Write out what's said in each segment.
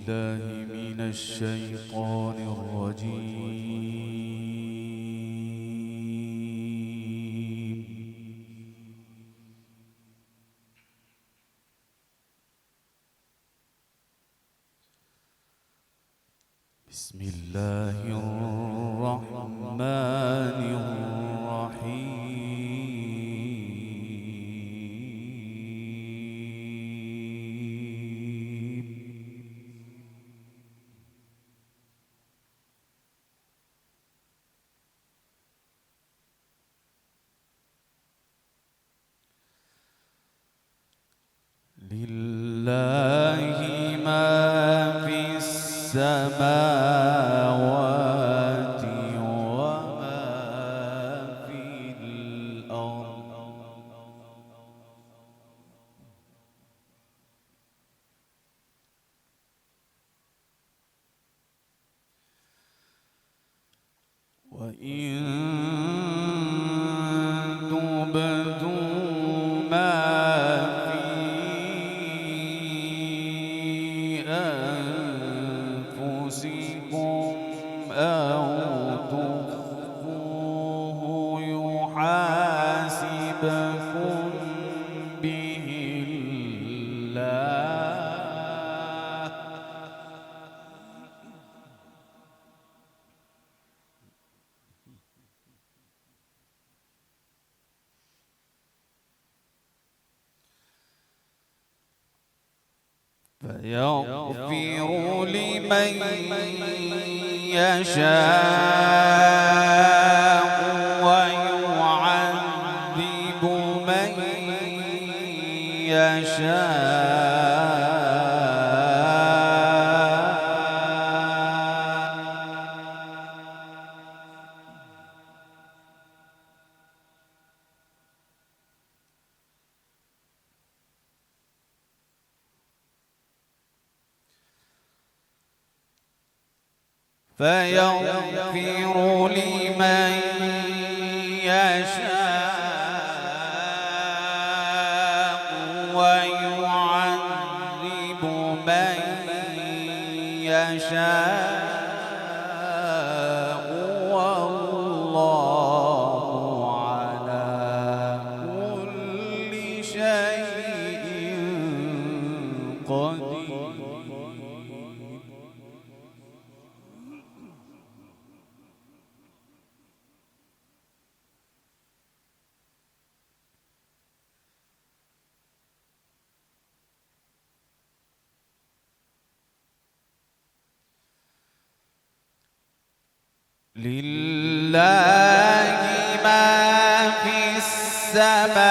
بالله من الشيطان الرجيم. بسم الله الرحمن الرحيم. لله ما في السماوات وما في الأرض. وإن تبدوا ما في أنفسكم أو تخفوه يحاسبكم به الله. فيغفر لمن يشاء ويعذب من يشاء. فيغفر لمن يشاء ويعذب من يشاء والله على كل شيء قدير. لله ما في السماوات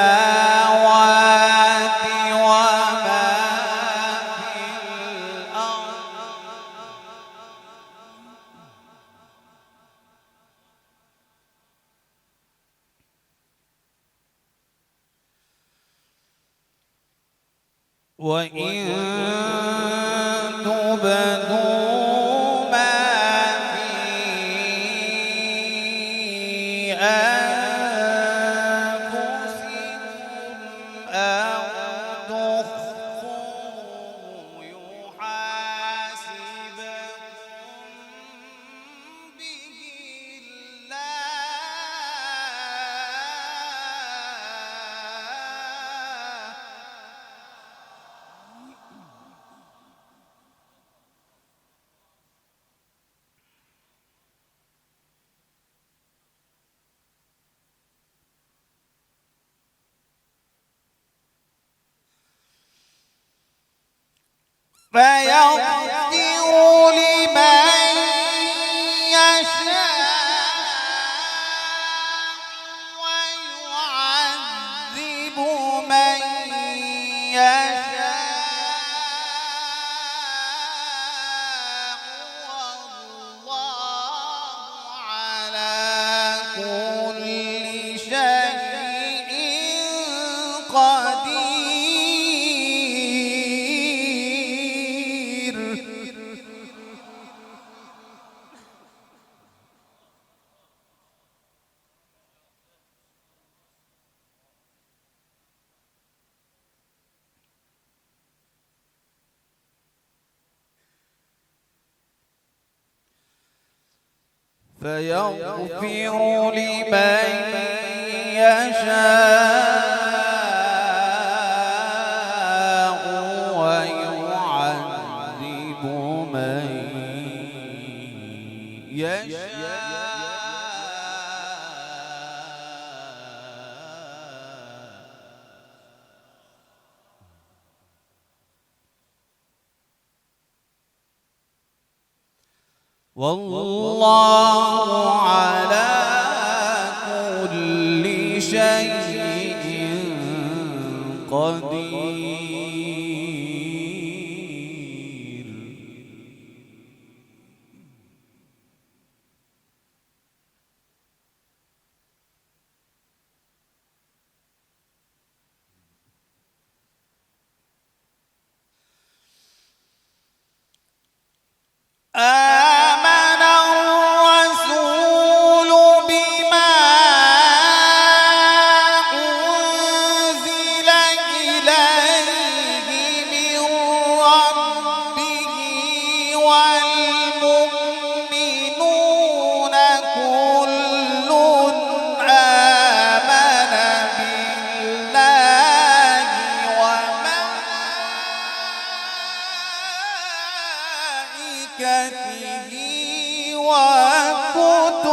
وما في الأرض. وإن تبدوا ما في أنفسكم أو تخفوه يحاسبكم به فيغفر لمن يشاء ويعذب من يشاء والله على كل شيء قدير. فيغفر لمن يشاء ويعذب من يشاء. والله على كل شيء قدير. آمن الرسول بما أنزل إليه من ربه والمؤمنون كل آمن بالله وملائكته وكتبه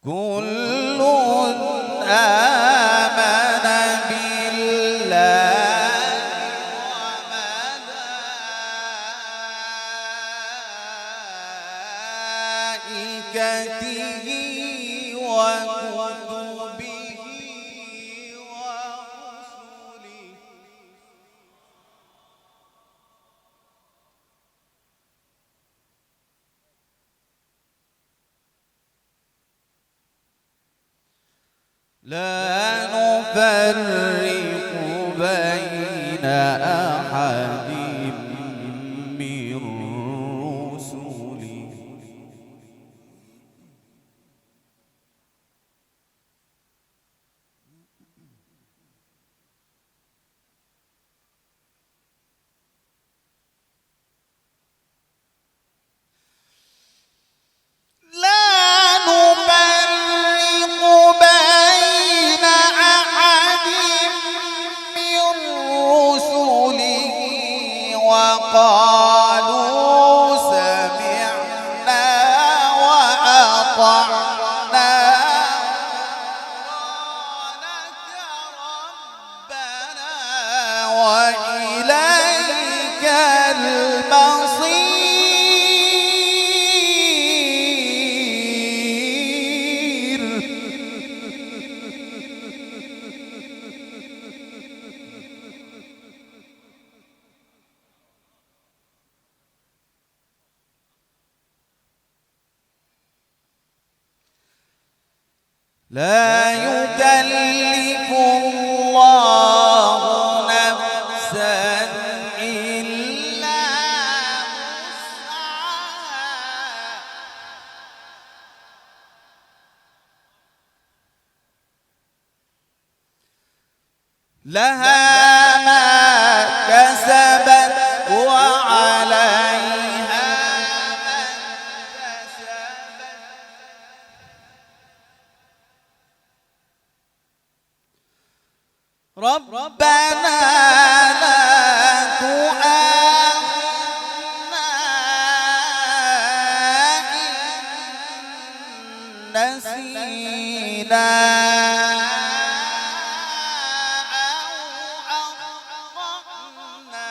كل آمن بالله وملائكته وكتبه ورسله لا نفرق بين أحد من رسله وقالوا سمعنا وأطعنا غفرانك ربنا وإليك المصير. لا يكلف الله نفسا إلا وسعها لها ما كسبت وعليها ما اكتسبت. ربنا لا تؤاخذنا إن نسينا أو أخطأنا.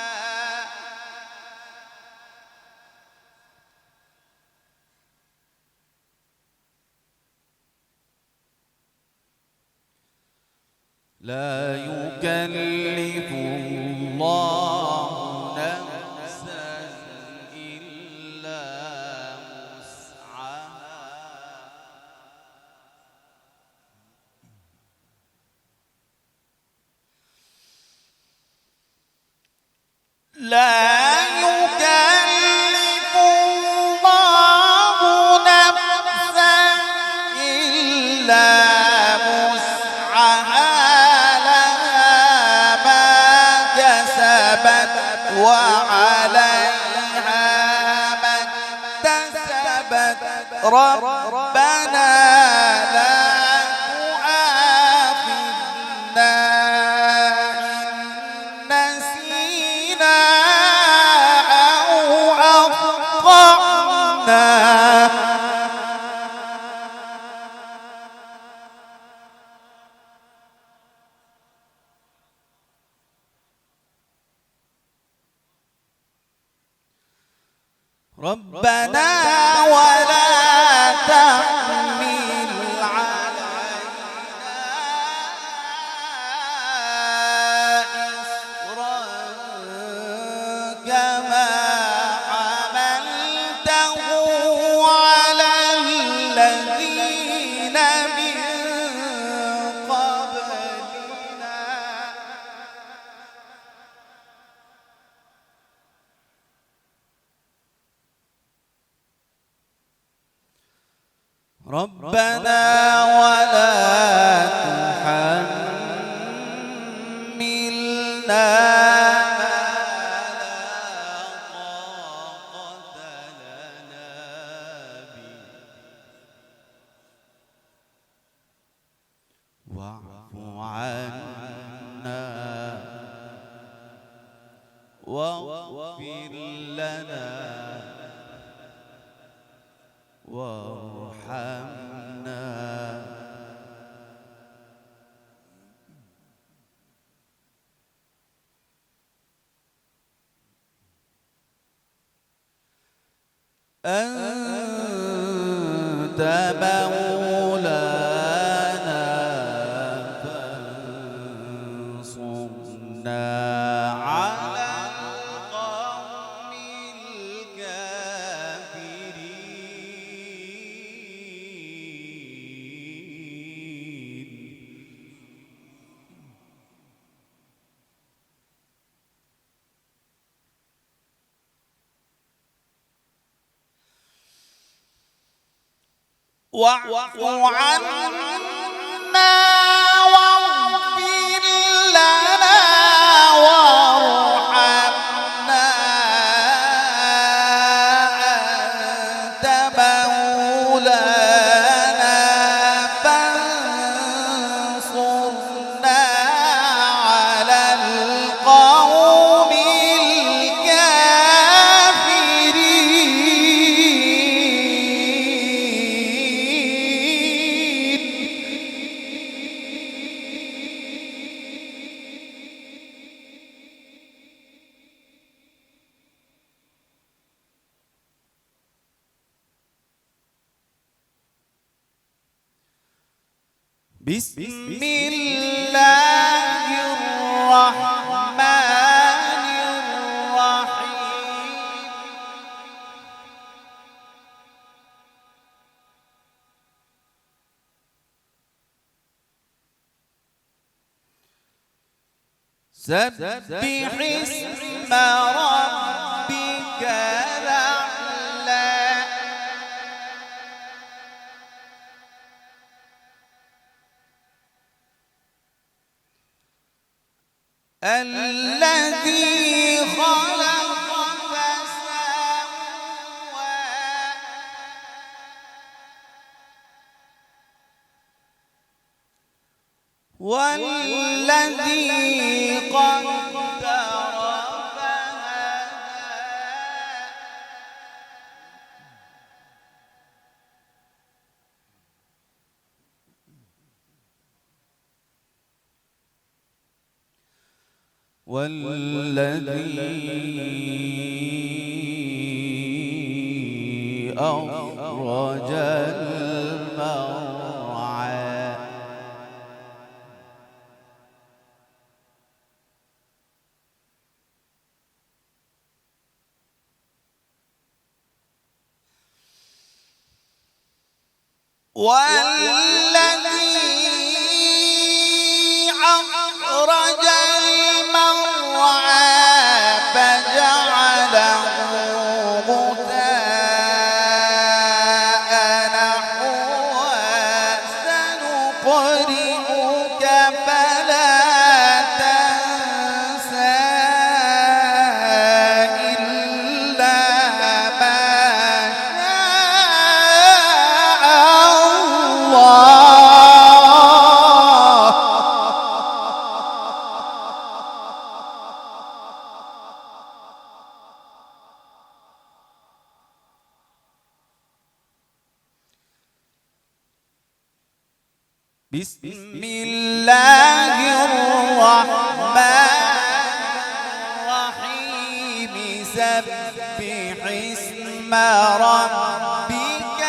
لا يكلف الله نفسا إلا وسعها لا يكلف الله وعليها ما اكتسبت ربنا لا تؤاخذنا إن نسينا أو أخطأنا ربنا ولا تحمل علينا إصرا كما حملته على الذين من قبلنا ربنا ولا تحملنا ما لا طاقة لنا به واعف عنا واغفر لنا وارحمنا أنت مولانا فانصرنا على القوم واعف عنا واغفر لنا وارحمنا أنت مولانا فانصرنا على القوم بسم الله الرحمن الرحيم سبح اسم ربك الأعلى الذي خلق فسوى والذي قدر فهدى والذي أخرج المرعى والذي أخرج المرعى فجعله غثاء نحوا سنقرئك فلا تنسى بسم الله الرحمن الرحيم سبح اسم ربك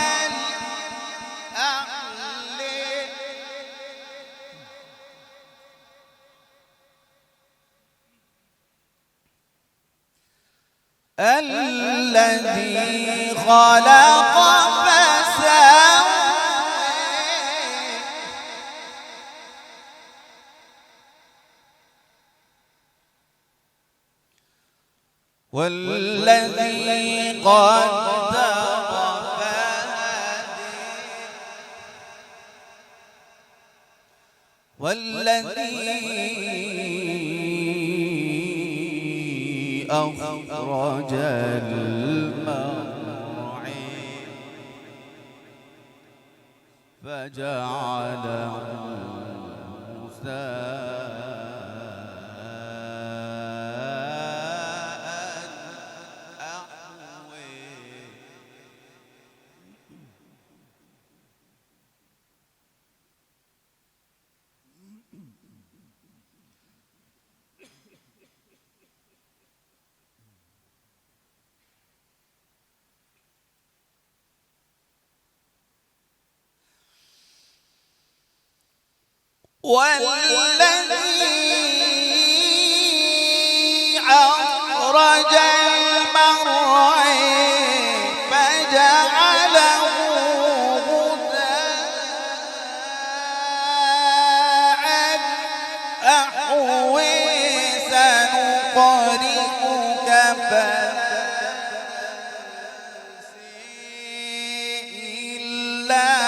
الأعلى الذي خلق فسوى والذي قدر فهدى والذي أخرج المرعى فجعله والذي أخرج المرعى فجعله غثاء أحوى سنقرئك فلننسى إلا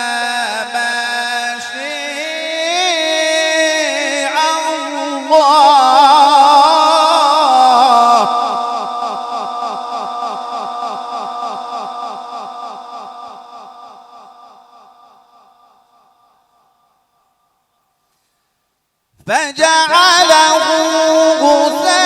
فجعله غثاء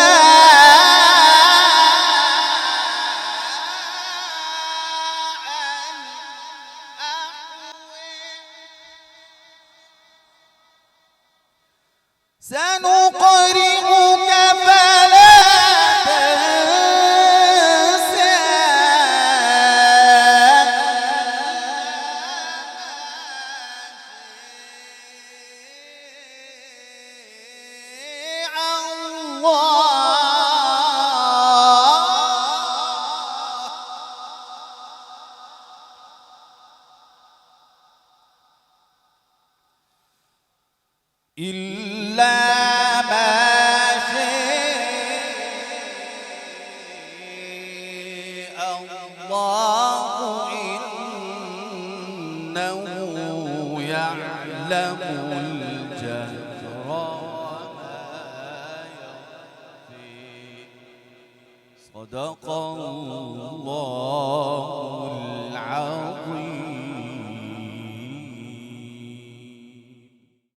سنقرئك فلا تنسى إلا ما شاء الله إنه يعلم الجهر وما يخفي صدق الله